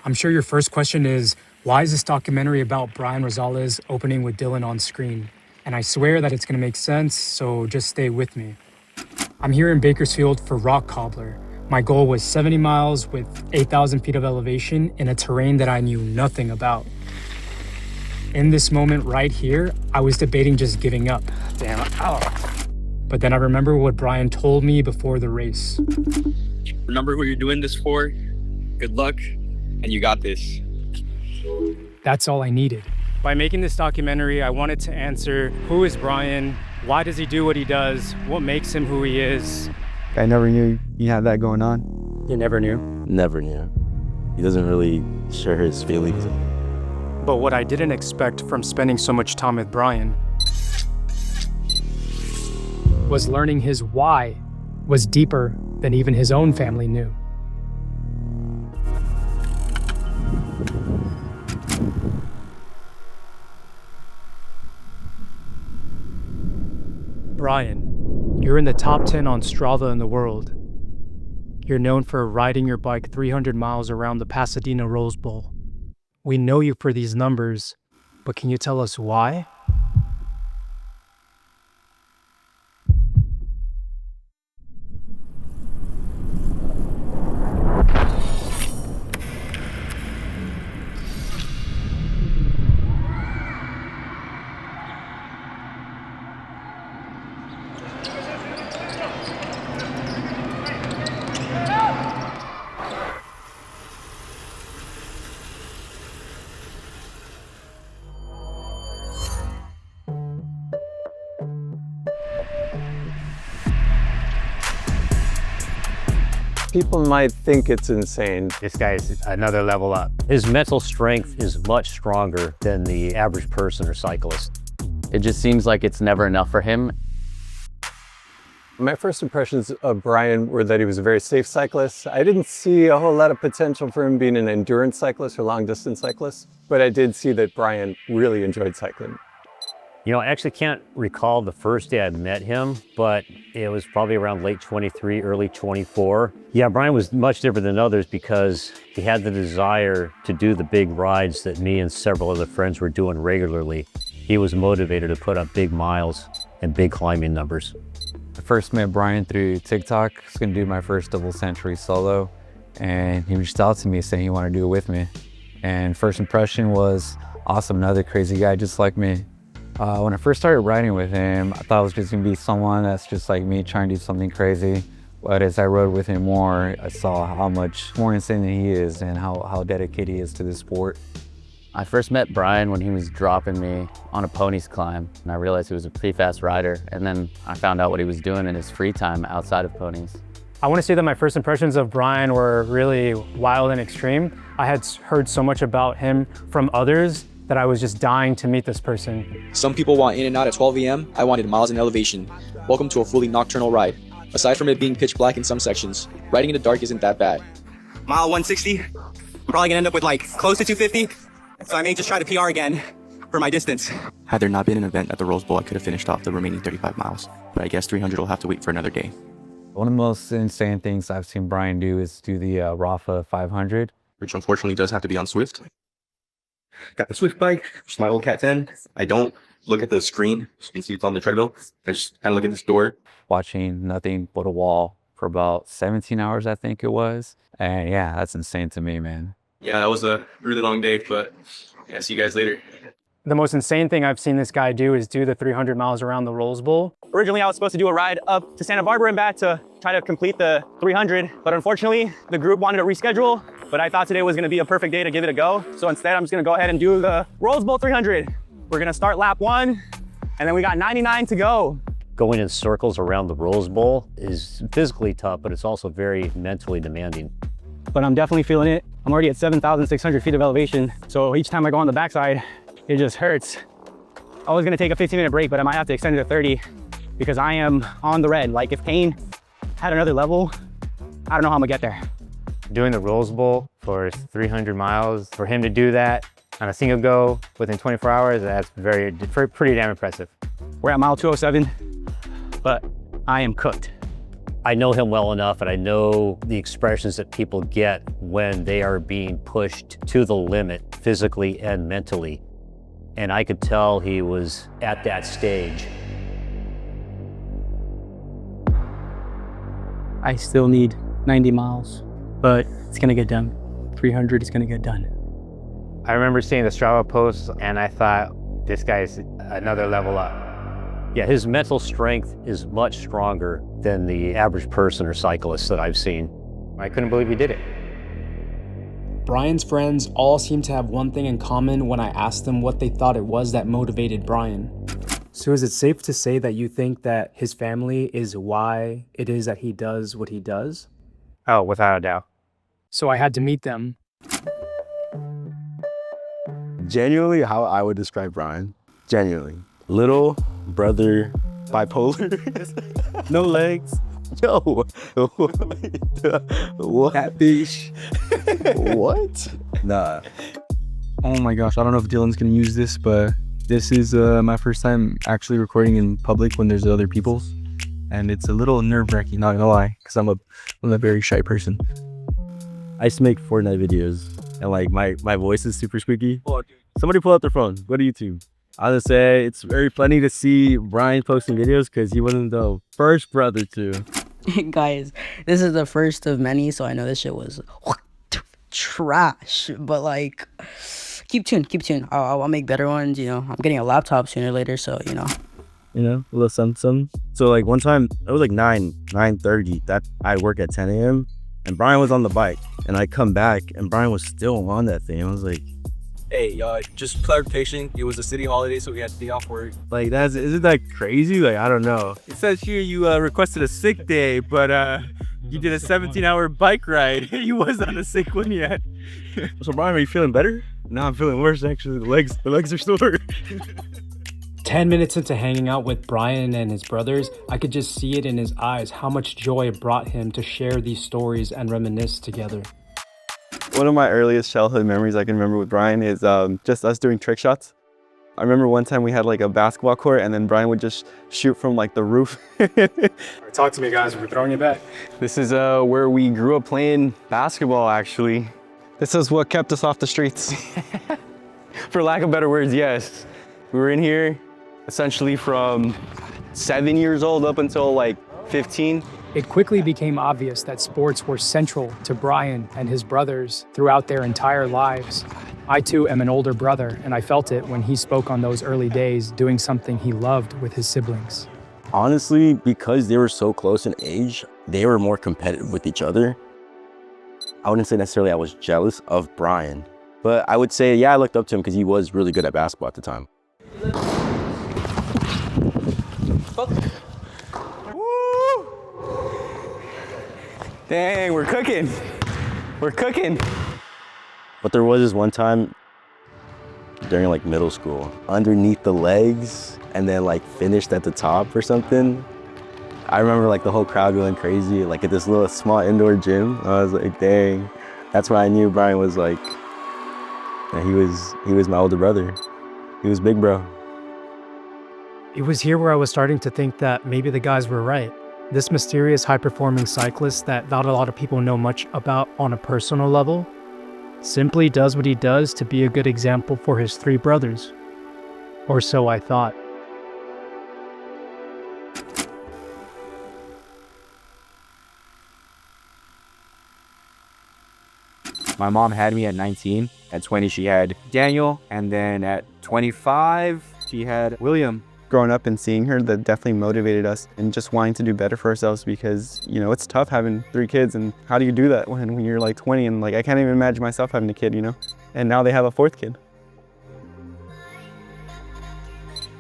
I'm sure your first question is, why is this documentary about Brian Rosales opening with Dylan on screen? And I swear that it's gonna make sense, so just stay with me. I'm here in Bakersfield for Rock Cobbler. My goal was 70 miles with 8,000 feet of elevation in a terrain that I knew nothing about. In this moment right here, I was debating just giving up. Damn it. Oh. But then I remember what Brian told me before the race. Remember who you're doing this for. Good luck, and you got this. That's all I needed. By making this documentary, I wanted to answer, who is Brian? Why does he do what he does? What makes him who he is? I never knew you had that going on. You never knew? Never knew. He doesn't really share his feelings. But what I didn't expect from spending so much time with Brian was learning his why was deeper than even his own family knew. Brian, you're in the top 10 on Strava in the world. You're known for riding your bike 300 miles around the Pasadena Rose Bowl. We know you for these numbers, but can you tell us why? People might think it's insane. This guy's another level up. His mental strength is much stronger than the average person or cyclist. It just seems like it's never enough for him. My first impressions of Brian were that he was a very safe cyclist. I didn't see a whole lot of potential for him being an endurance cyclist or long distance cyclist, but I did see that Brian really enjoyed cycling. You know, I actually can't recall the first day I met him, but it was probably around late 23, early 24. Yeah, Brian was much different than others because he had the desire to do the big rides that me and several other friends were doing regularly. He was motivated to put up big miles and big climbing numbers. I first met Brian through TikTok. I was gonna do my first double century solo, and he reached out to me saying he wanted to do it with me. And first impression was awesome, another crazy guy just like me. When I first started riding with him, I thought it was just gonna be someone that's just like me trying to do something crazy. But as I rode with him more, I saw how much more insane he is and how dedicated he is to this sport. I first met Brian when he was dropping me on a ponies climb, and I realized he was a pretty fast rider. And then I found out what he was doing in his free time outside of ponies. I want to say that my first impressions of Brian were really wild and extreme. I had heard so much about him from others that I was just dying to meet this person. Some people want in and out at 12 a.m. I wanted miles in elevation. Welcome to a fully nocturnal ride. Aside from it being pitch black in some sections, riding in the dark isn't that bad. Mile 160, probably gonna end up with like close to 250. So I may just try to PR again for my distance. Had there not been an event at the Rose Bowl, I could have finished off the remaining 35 miles. But I guess 300 will have to wait for another day. One of the most insane things I've seen Brian do is do the Rafa 500. Which unfortunately does have to be on Swift. Got the Swift bike, which is my old Cat 10. I don't look at the screen. You can see it's on the treadmill. I just kind of look at this door. Watching nothing but a wall for about 17 hours, I think it was. And yeah, that's insane to me, man. Yeah, that was a really long day, but yeah, see you guys later. The most insane thing I've seen this guy do is do the 300 miles around the Rose Bowl. Originally, I was supposed to do a ride up to Santa Barbara and back to try to complete the 300, but unfortunately, the group wanted to reschedule, but I thought today was gonna be a perfect day to give it a go. So instead, I'm just gonna go ahead and do the Rose Bowl 300. We're gonna start lap 1, and then we got 99 to go. Going in circles around the Rose Bowl is physically tough, but it's also very mentally demanding. But I'm definitely feeling it. I'm already at 7,600 feet of elevation. So each time I go on the backside, it just hurts. I was gonna take a 15-minute break, but I might have to extend it to 30 because I am on the red. Like if Kane had another level, I don't know how I'm gonna get there. Doing the Rose Bowl for 300 miles, for him to do that on a single go within 24 hours, that's pretty damn impressive. We're at mile 207, but I am cooked. I know him well enough, and I know the expressions that people get when they are being pushed to the limit physically and mentally. And I could tell he was at that stage. I still need 90 miles, but it's gonna get done. 300 is gonna get done. I remember seeing the Strava post and I thought, this guy's another level up. Yeah, his mental strength is much stronger than the average person or cyclist that I've seen. I couldn't believe he did it. Brian's friends all seem to have one thing in common when I asked them what they thought it was that motivated Brian. So is it safe to say that you think that his family is why it is that he does what he does? Oh, without a doubt. So I had to meet them. Genuinely, how I would describe Brian. Genuinely. Little brother bipolar. No legs. Yo. What? Catfish. What? Nah. Oh my gosh, I don't know if Dylan's gonna use this, but this is my first time actually recording in public when there's other people's. And it's a little nerve-wracking, not gonna lie, because I'm a very shy person. I used to make Fortnite videos and like my voice is super squeaky. Somebody pull out their phone. Go to YouTube. I would say it's very funny to see Brian posting videos because he wasn't the first brother to. Guys, this is the first of many, so I know this shit was trash, but like, keep tuned. I'll make better ones, you know. I'm getting a laptop sooner or later, so, you know. You know, a little something. So like one time, it was like 9:30, that I work at 10 a.m. and Brian was on the bike and I come back and Brian was still on that thing. I was like, hey, just clarification, it was a city holiday, so we had to be off work. like, isn't that crazy? Like, I don't know. It says here you requested a sick day, but you did a 17-hour bike ride. You wasn't on a sick one yet. So Brian, are you feeling better? No, I'm feeling worse actually. The legs are sore. 10 minutes into hanging out with Brian and his brothers, I could just see it in his eyes how much joy it brought him to share these stories and reminisce together. One of my earliest childhood memories I can remember with Brian is just us doing trick shots. I remember one time we had like a basketball court and then Brian would just shoot from like the roof. Talk to me, guys. We're throwing it back. This is where we grew up playing basketball, actually. This is what kept us off the streets. For lack of better words, yes. We were in here essentially from 7 years old up until like 15. It quickly became obvious that sports were central to Brian and his brothers throughout their entire lives. I too am an older brother, and I felt it when he spoke on those early days doing something he loved with his siblings. Honestly, because they were so close in age, they were more competitive with each other. I wouldn't say necessarily I was jealous of Brian, but I would say, yeah, I looked up to him because he was really good at basketball at the time. Dang, we're cooking. We're cooking. But there was this one time during like middle school, underneath the legs and then like finished at the top or something. I remember like the whole crowd going crazy, like at this little small indoor gym. I was like, dang, that's when I knew Brian was like, he was my older brother. He was big bro. It was here where I was starting to think that maybe the guys were right. This mysterious high-performing cyclist that not a lot of people know much about on a personal level simply does what he does to be a good example for his three brothers. Or so I thought. My mom had me at 19. At 20, she had Daniel. And then at 25, she had William. Growing up and seeing her, that definitely motivated us and just wanting to do better for ourselves because, you know, it's tough having 3 kids and how do you do that when you're like 20 and like I can't even imagine myself having a kid, you know? And now they have a 4th kid.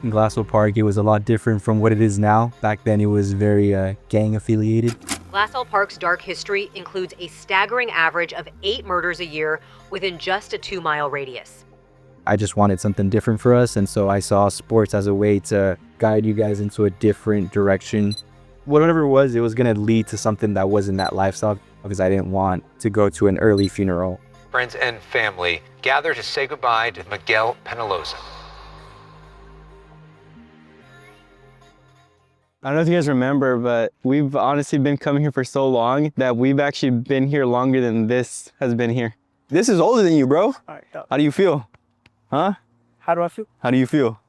In Glassell Park, it was a lot different from what it is now. Back then, it was very gang affiliated. Glassell Park's dark history includes a staggering average of 8 murders a year within just a 2-mile radius. I just wanted something different for us, and so I saw sports as a way to guide you guys into a different direction. Whatever it was gonna lead to something that wasn't that lifestyle because I didn't want to go to an early funeral. Friends and family gather to say goodbye to Miguel Penaloza. I don't know if you guys remember, but we've honestly been coming here for so long that we've actually been here longer than this has been here. This is older than you, bro. How do you feel? Huh? How do I feel? How do you feel?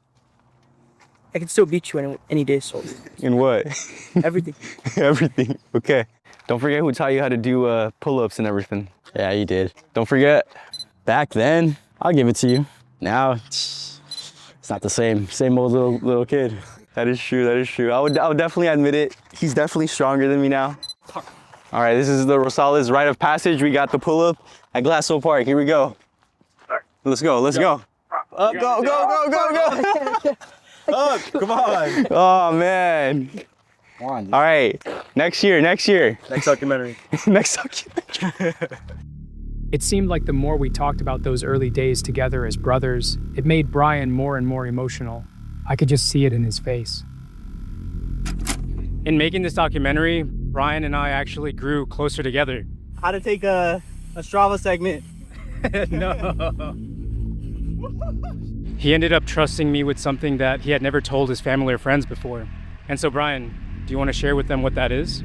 I can still beat you any day, so. In what? Everything. Everything. Okay. Don't forget who taught you how to do pull-ups and everything. Yeah, you did. Don't forget. Back then, I'll give it to you. Now, it's not the same. Same old little kid. That is true. That is true. I would definitely admit it. He's definitely stronger than me now. All right, this is the Rosales rite of passage. We got the pull-up at Glassell Park. Here we go. Let's go. Let's go. Up, go, go, go, go, go. Up, come on. Oh, man. Come on. All right, next year. Next documentary. Next documentary. It seemed like the more we talked about those early days together as brothers, it made Brian more and more emotional. I could just see it in his face. In making this documentary, Brian and I actually grew closer together. How to take a Strava segment. No. He ended up trusting me with something that he had never told his family or friends before. And so, Brian, do you want to share with them what that is?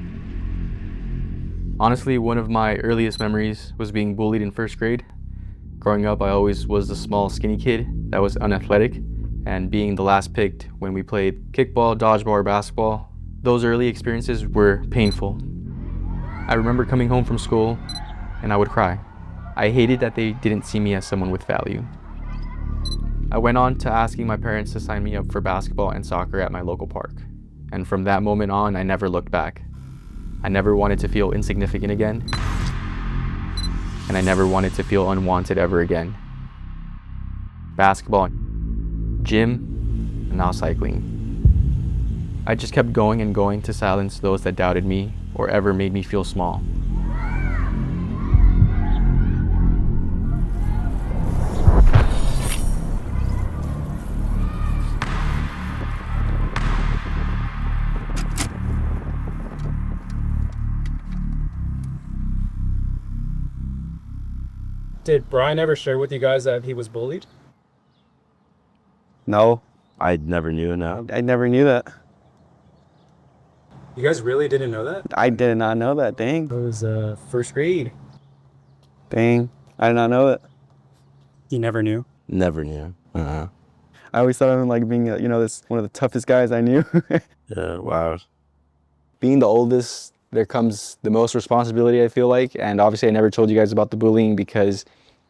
Honestly, one of my earliest memories was being bullied in first grade. Growing up, I always was the small, skinny kid that was unathletic, and being the last picked when we played kickball, dodgeball, or basketball, those early experiences were painful. I remember coming home from school and I would cry. I hated that they didn't see me as someone with value. I went on to asking my parents to sign me up for basketball and soccer at my local park. And from that moment on, I never looked back. I never wanted to feel insignificant again. And I never wanted to feel unwanted ever again. Basketball, gym, and now cycling. I just kept going and going to silence those that doubted me or ever made me feel small. Did Brian ever share with you guys that he was bullied? No. I never knew, no. I never knew that. You guys really didn't know that? I did not know that, dang. It was first grade. Dang, I did not know it. You never knew? Never knew. I always thought of him like being, this one of the toughest guys I knew. Yeah, wow. Being the oldest, there comes the most responsibility, I feel like. And obviously I never told you guys about the bullying because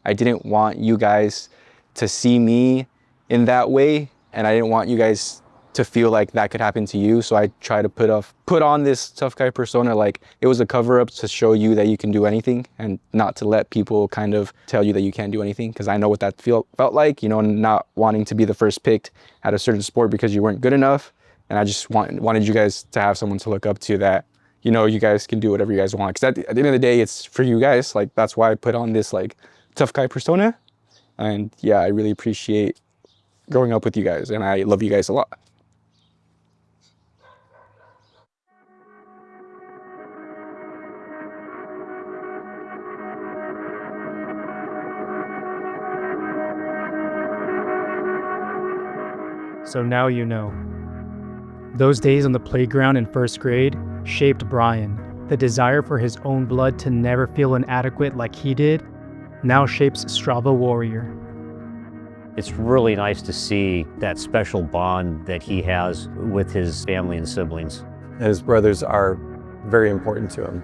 I didn't want you guys to see me in that way. And I didn't want you guys to feel like that could happen to you. So I try to put on this tough guy persona, like it was a cover up to show you that you can do anything and not to let people kind of tell you that you can't do anything. Cause I know what that felt like, not wanting to be the first picked at a certain sport because you weren't good enough. And I just wanted you guys to have someone to look up to that, you guys can do whatever you guys want. Cause at the end of the day, it's for you guys. Like that's why I put on this like tough guy persona. And yeah, I really appreciate growing up with you guys and I love you guys a lot. So now you know. Those days on the playground in first grade shaped Brian. The desire for his own blood to never feel inadequate like he did now shapes Strava Warrior. It's really nice to see that special bond that he has with his family and siblings. His brothers are very important to him.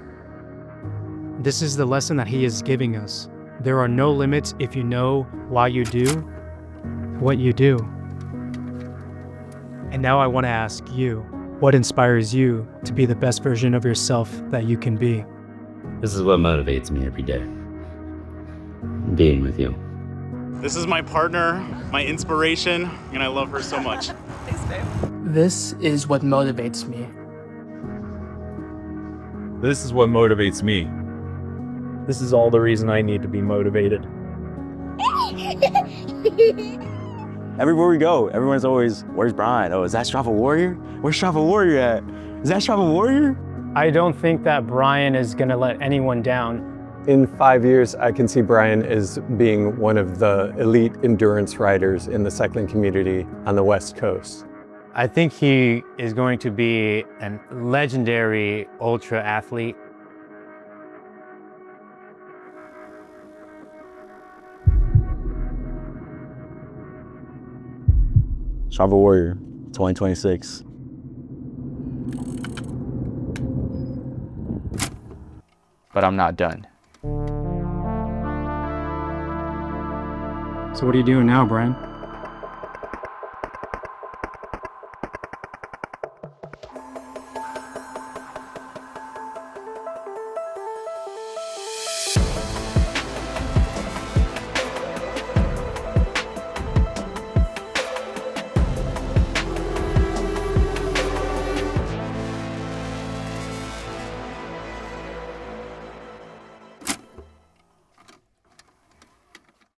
This is the lesson that he is giving us. There are no limits if you know why you do what you do. And now I want to ask you, what inspires you to be the best version of yourself that you can be? This is what motivates me every day. Being with you. This is my partner, my inspiration, and I love her so much. This is what motivates me. This is what motivates me. This is all the reason I need to be motivated. Everywhere we go, everyone's always, where's Brian? Oh, is that Strava Warrior? Where's Strava Warrior at? Is that Strava Warrior? I don't think that Brian is going to let anyone down. In 5 years, I can see Brian as being one of the elite endurance riders in the cycling community on the West Coast. I think he is going to be a legendary ultra athlete. Strava Warrior 2026. But I'm not done. So what are you doing now, Brian?